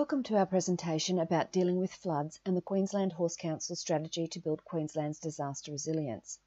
Welcome to our presentation about dealing with floods and the Queensland Horse Council strategy to build Queensland's disaster resilience.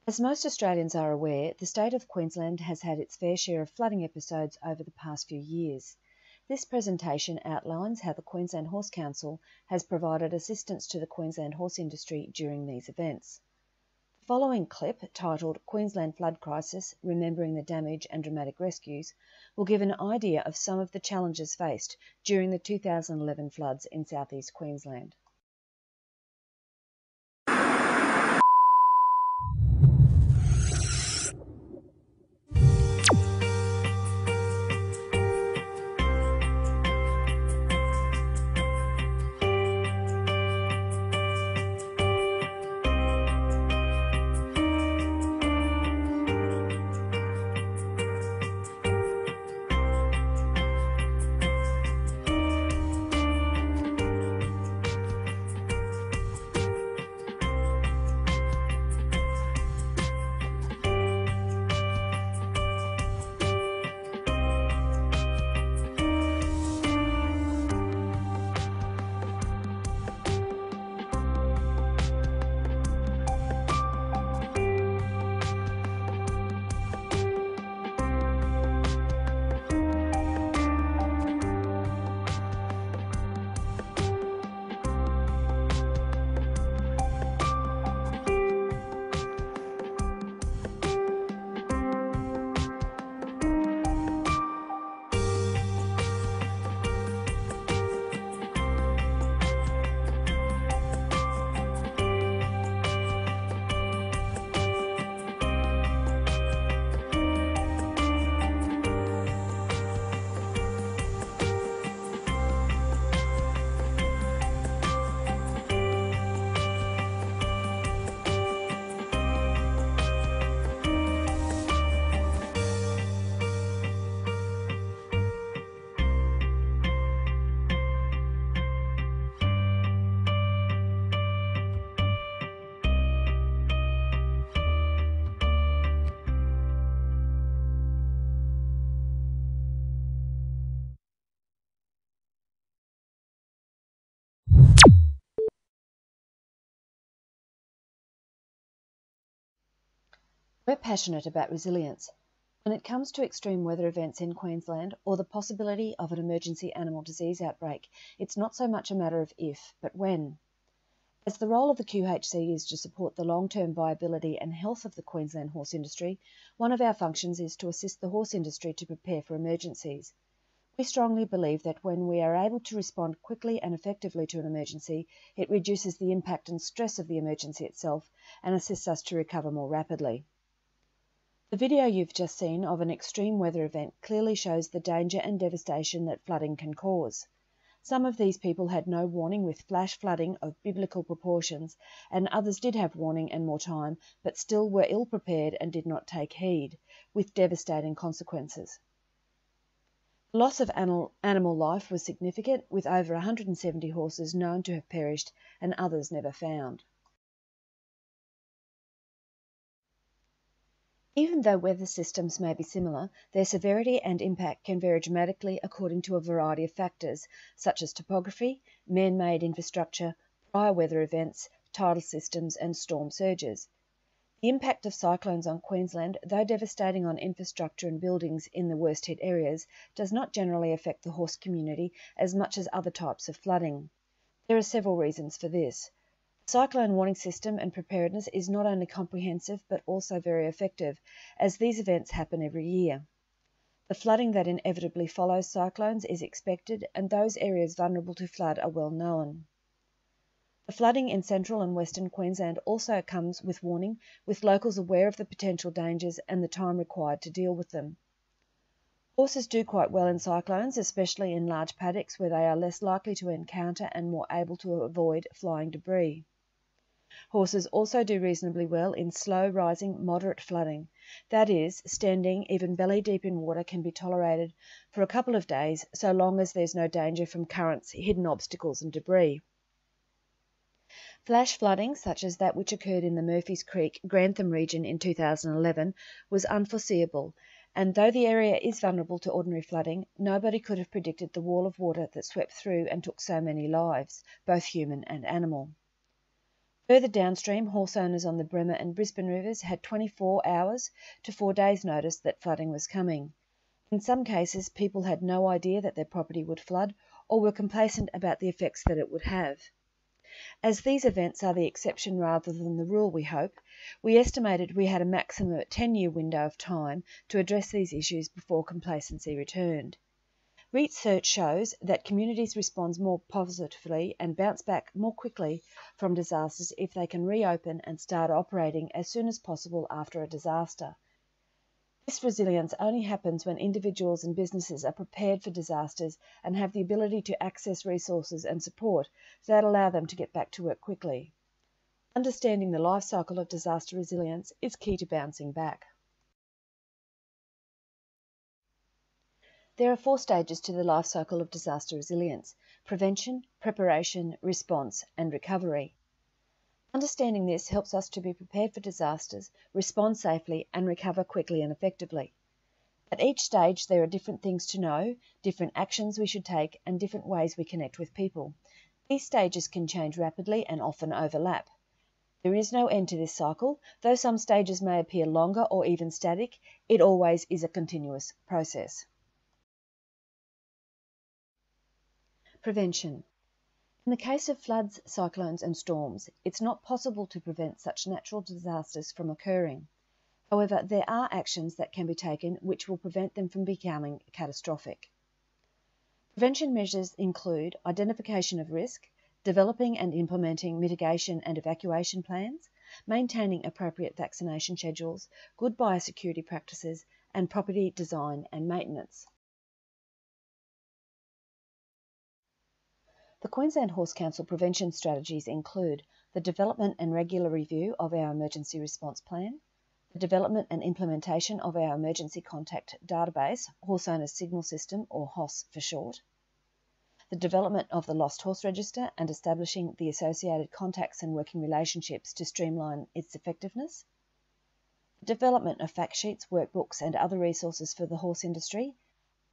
As most Australians are aware, the state of Queensland has had its fair share of flooding episodes over the past few years. This presentation outlines how the Queensland Horse Council has provided assistance to the Queensland horse industry during these events. The following clip, titled Queensland Flood Crisis, Remembering the Damage and Dramatic Rescues, will give an idea of some of the challenges faced during the 2011 floods in southeast Queensland. We're passionate about resilience. When it comes to extreme weather events in Queensland or the possibility of an emergency animal disease outbreak, it's not so much a matter of if, but when. As the role of the QHC is to support the long-term viability and health of the Queensland horse industry, one of our functions is to assist the horse industry to prepare for emergencies. We strongly believe that when we are able to respond quickly and effectively to an emergency, it reduces the impact and stress of the emergency itself and assists us to recover more rapidly. The video you've just seen of an extreme weather event clearly shows the danger and devastation that flooding can cause. Some of these people had no warning with flash flooding of biblical proportions, and others did have warning and more time, but still were ill-prepared and did not take heed, with devastating consequences. The loss of animal life was significant, with over 170 horses known to have perished and others never found. Even though weather systems may be similar, their severity and impact can vary dramatically according to a variety of factors, such as topography, man-made infrastructure, prior weather events, tidal systems, and storm surges. The impact of cyclones on Queensland, though devastating on infrastructure and buildings in the worst-hit areas, does not generally affect the horse community as much as other types of flooding. There are several reasons for this. The cyclone warning system and preparedness is not only comprehensive but also very effective, as these events happen every year. The flooding that inevitably follows cyclones is expected, and those areas vulnerable to flood are well known. The flooding in central and western Queensland also comes with warning, with locals aware of the potential dangers and the time required to deal with them. Horses do quite well in cyclones, especially in large paddocks where they are less likely to encounter and more able to avoid flying debris. Horses also do reasonably well in slow rising, moderate flooding. That is, standing even belly deep in water can be tolerated for a couple of days, so long as there's no danger from currents, hidden obstacles and debris. Flash flooding, such as that which occurred in the Murphy's Creek, Grantham region in 2011, was unforeseeable, And though the area is vulnerable to ordinary flooding, nobody could have predicted the wall of water that swept through and took so many lives, both human and animal. Further downstream, horse owners on the Bremer and Brisbane rivers had 24 hours to 4 days' notice that flooding was coming. In some cases, people had no idea that their property would flood or were complacent about the effects that it would have. As these events are the exception rather than the rule, we hope, we estimated we had a maximum 10-year window of time to address these issues before complacency returned. Research shows that communities respond more positively and bounce back more quickly from disasters if they can reopen and start operating as soon as possible after a disaster. This resilience only happens when individuals and businesses are prepared for disasters and have the ability to access resources and support that allow them to get back to work quickly. Understanding the life cycle of disaster resilience is key to bouncing back. There are 4 stages to the life cycle of disaster resilience: prevention, preparation, response, and recovery. Understanding this helps us to be prepared for disasters, respond safely, and recover quickly and effectively. At each stage, there are different things to know, different actions we should take, and different ways we connect with people. These stages can change rapidly and often overlap. There is no end to this cycle. Though some stages may appear longer or even static, it always is a continuous process. Prevention. In the case of floods, cyclones and storms, it's not possible to prevent such natural disasters from occurring. However, there are actions that can be taken which will prevent them from becoming catastrophic. Prevention measures include identification of risk, developing and implementing mitigation and evacuation plans, maintaining appropriate vaccination schedules, good biosecurity practices, and property design and maintenance. The Queensland Horse Council prevention strategies include the development and regular review of our emergency response plan, the development and implementation of our emergency contact database, Horse Owners Signal System, or HOS for short, the development of the Lost Horse Register and establishing the associated contacts and working relationships to streamline its effectiveness, the development of fact sheets, workbooks and other resources for the horse industry,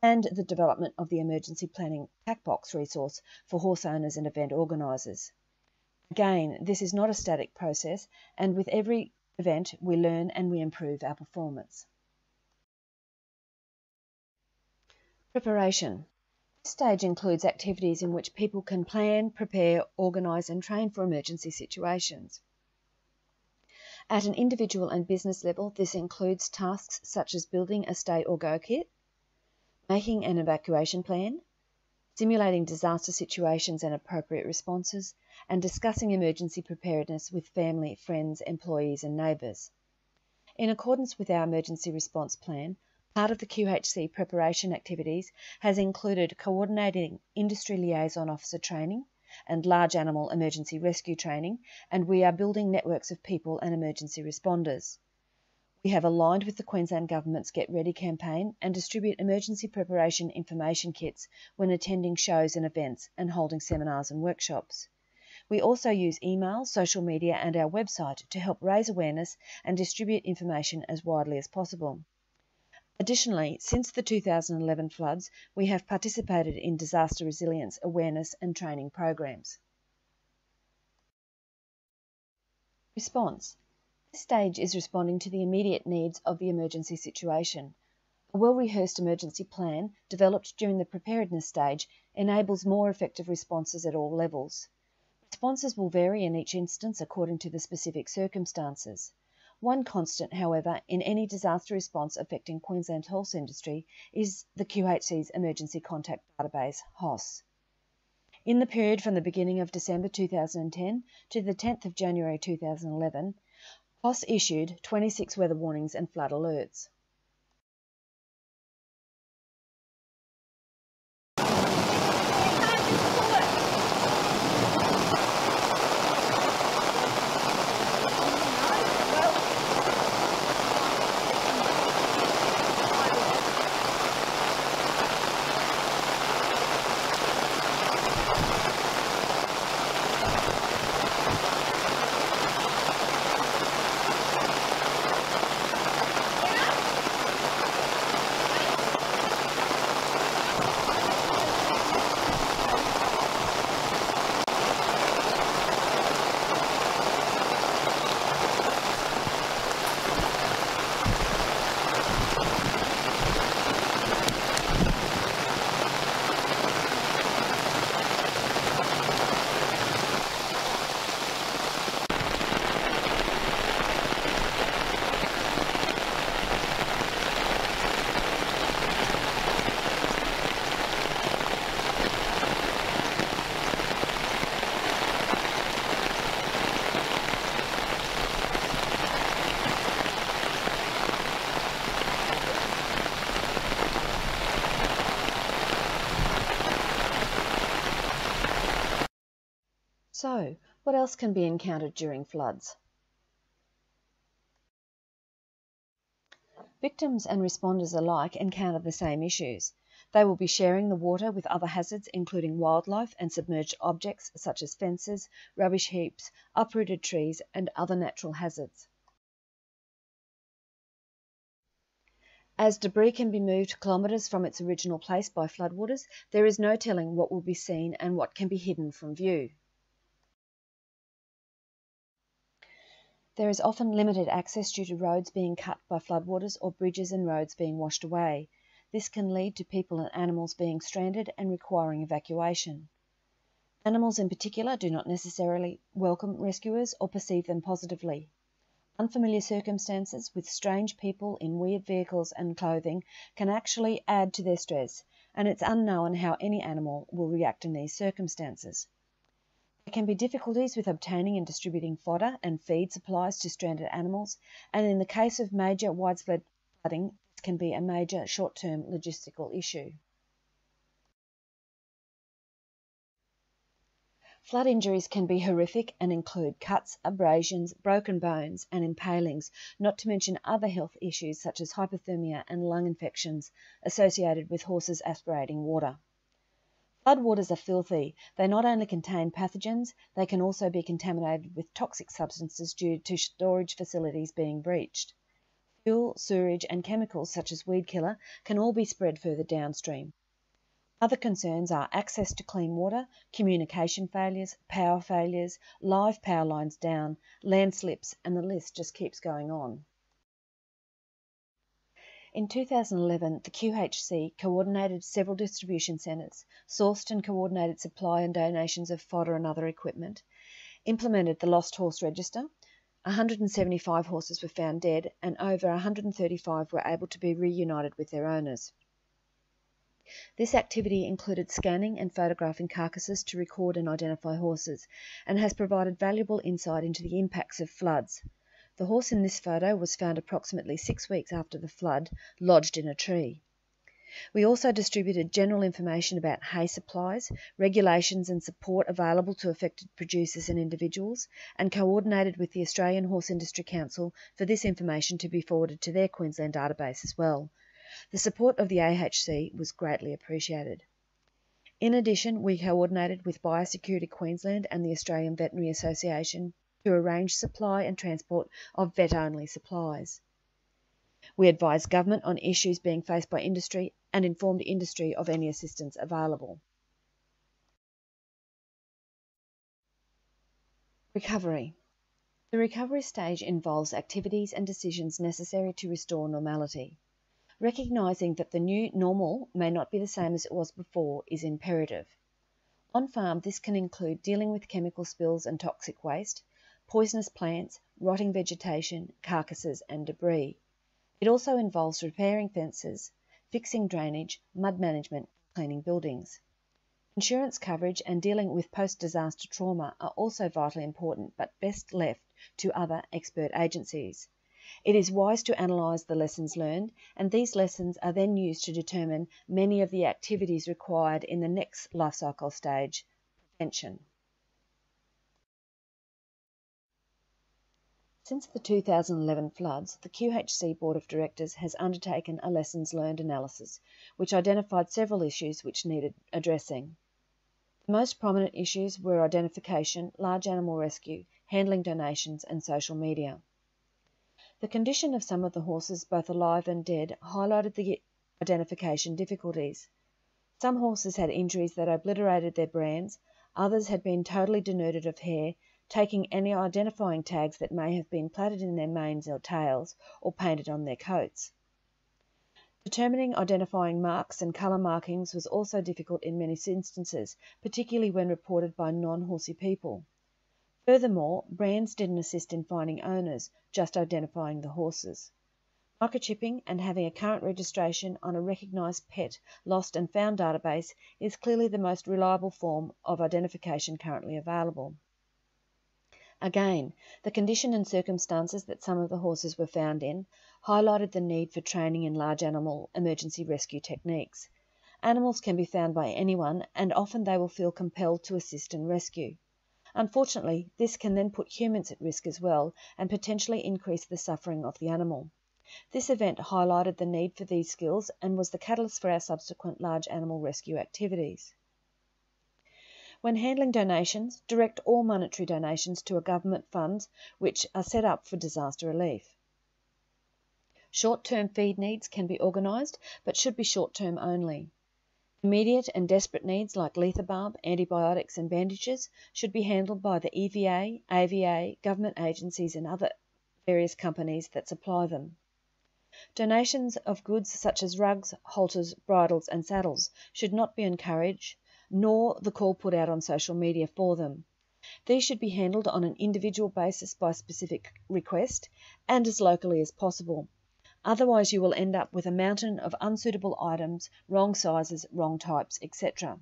and the development of the emergency planning pack box resource for horse owners and event organisers. Again, this is not a static process, and with every event we learn and we improve our performance. Preparation. This stage includes activities in which people can plan, prepare, organise and train for emergency situations. At an individual and business level, this includes tasks such as building a stay or go kit, making an evacuation plan, simulating disaster situations and appropriate responses, and discussing emergency preparedness with family, friends, employees and neighbours. In accordance with our emergency response plan, part of the QHC preparation activities has included coordinating industry liaison officer training and large animal emergency rescue training, and we are building networks of people and emergency responders. We have aligned with the Queensland Government's Get Ready campaign and distribute emergency preparation information kits when attending shows and events and holding seminars and workshops. We also use email, social media and our website to help raise awareness and distribute information as widely as possible. Additionally, since the 2011 floods, we have participated in disaster resilience awareness and training programs. Response. This stage is responding to the immediate needs of the emergency situation. A well-rehearsed emergency plan developed during the preparedness stage enables more effective responses at all levels. Responses will vary in each instance according to the specific circumstances. One constant, however, in any disaster response affecting Queensland's horse industry is the QHC's Emergency Contact Database, HOS. In the period from the beginning of December 2010 to the 10th of January 2011, HOS issued 26 weather warnings and flood alerts. So, what else can be encountered during floods? Victims and responders alike encounter the same issues. They will be sharing the water with other hazards, including wildlife and submerged objects such as fences, rubbish heaps, uprooted trees, and other natural hazards. As debris can be moved kilometres from its original place by floodwaters, there is no telling what will be seen and what can be hidden from view. There is often limited access due to roads being cut by floodwaters or bridges and roads being washed away. This can lead to people and animals being stranded and requiring evacuation. Animals in particular do not necessarily welcome rescuers or perceive them positively. Unfamiliar circumstances with strange people in weird vehicles and clothing can actually add to their stress, and it's unknown how any animal will react in these circumstances. There can be difficulties with obtaining and distributing fodder and feed supplies to stranded animals, and in the case of major widespread flooding, this can be a major short-term logistical issue. Flood injuries can be horrific and include cuts, abrasions, broken bones, and impalings, not to mention other health issues such as hypothermia and lung infections associated with horses aspirating water. Floodwaters are filthy. They not only contain pathogens, they can also be contaminated with toxic substances due to storage facilities being breached. Fuel, sewage, and chemicals such as weed killer can all be spread further downstream. Other concerns are access to clean water, communication failures, live power lines down, landslips, and the list just keeps going on. In 2011, the QHC coordinated several distribution centres, sourced and coordinated supply and donations of fodder and other equipment, implemented the Lost Horse Register. 175 horses were found dead, and over 135 were able to be reunited with their owners. This activity included scanning and photographing carcasses to record and identify horses, and has provided valuable insight into the impacts of floods. The horse in this photo was found approximately 6 weeks after the flood, lodged in a tree. We also distributed general information about hay supplies, regulations and support available to affected producers and individuals, and coordinated with the Australian Horse Industry Council for this information to be forwarded to their Queensland database as well. The support of the AHC was greatly appreciated. In addition, we coordinated with Biosecurity Queensland and the Australian Veterinary Association to arrange supply and transport of vet-only supplies. We advised government on issues being faced by industry and informed industry of any assistance available. Recovery. The recovery stage involves activities and decisions necessary to restore normality. Recognising that the new normal may not be the same as it was before is imperative. On farm, this can include dealing with chemical spills and toxic waste, poisonous plants, rotting vegetation, carcasses and debris. It also involves repairing fences, fixing drainage, mud management, cleaning buildings. Insurance coverage and dealing with post-disaster trauma are also vitally important, but best left to other expert agencies. It is wise to analyse the lessons learned, and these lessons are then used to determine many of the activities required in the next life cycle stage, prevention. Since the 2011 floods, the QHC Board of Directors has undertaken a lessons learned analysis, which identified several issues which needed addressing. The most prominent issues were identification, large animal rescue, handling donations, and social media. The condition of some of the horses, both alive and dead, highlighted the identification difficulties. Some horses had injuries that obliterated their brands, others had been totally denuded of hair, taking any identifying tags that may have been plaited in their manes or tails or painted on their coats. Determining identifying marks and colour markings was also difficult in many instances, particularly when reported by non-horsey people. Furthermore, brands didn't assist in finding owners, just identifying the horses. Microchipping and having a current registration on a recognised pet, lost and found database is clearly the most reliable form of identification currently available. Again, the condition and circumstances that some of the horses were found in highlighted the need for training in large animal emergency rescue techniques. Animals can be found by anyone, and often they will feel compelled to assist and rescue. Unfortunately, this can then put humans at risk as well and potentially increase the suffering of the animal. This event highlighted the need for these skills and was the catalyst for our subsequent large animal rescue activities. When handling donations, direct all monetary donations to a government fund which are set up for disaster relief. Short-term feed needs can be organised, but should be short-term only. Immediate and desperate needs like lethabarb, antibiotics and bandages should be handled by the EVA, AVA, government agencies and other various companies that supply them. Donations of goods such as rugs, halters, bridles and saddles should not be encouraged, nor the call put out on social media for them. These should be handled on an individual basis by specific request and as locally as possible. Otherwise, you will end up with a mountain of unsuitable items, wrong sizes, wrong types, etc.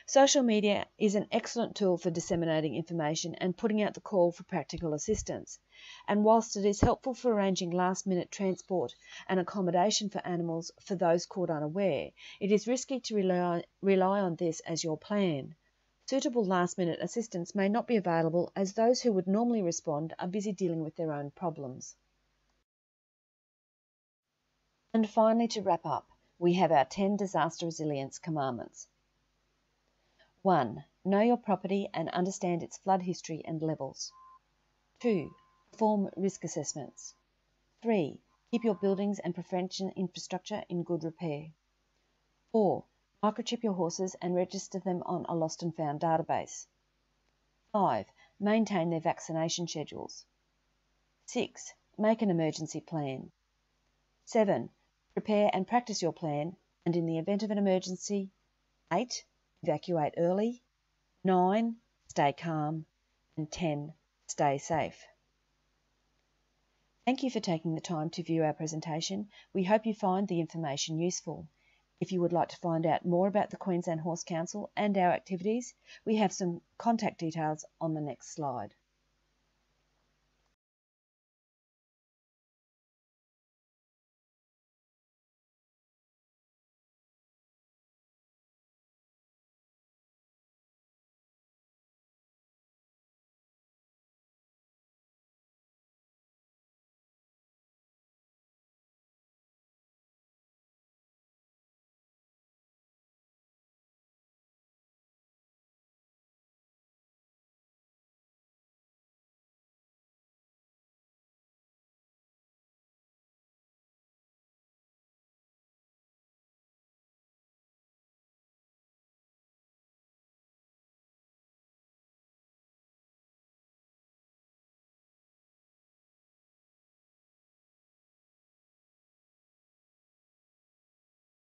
Social media is an excellent tool for disseminating information and putting out the call for practical assistance. And whilst it is helpful for arranging last-minute transport and accommodation for animals for those caught unaware, it is risky to rely on this as your plan. Suitable last-minute assistance may not be available as those who would normally respond are busy dealing with their own problems. And finally, to wrap up, we have our 10 disaster resilience commandments. 1. Know your property and understand its flood history and levels. 2. Perform risk assessments. 3. Keep your buildings and prevention infrastructure in good repair. 4. Microchip your horses and register them on a lost and found database. 5. Maintain their vaccination schedules. 6. Make an emergency plan. 7. Prepare and practice your plan, and in the event of an emergency. 8. Evacuate early. 9. Stay calm. And 10. Stay safe. Thank you for taking the time to view our presentation. We hope you find the information useful. If you would like to find out more about the Queensland Horse Council and our activities, we have some contact details on the next slide.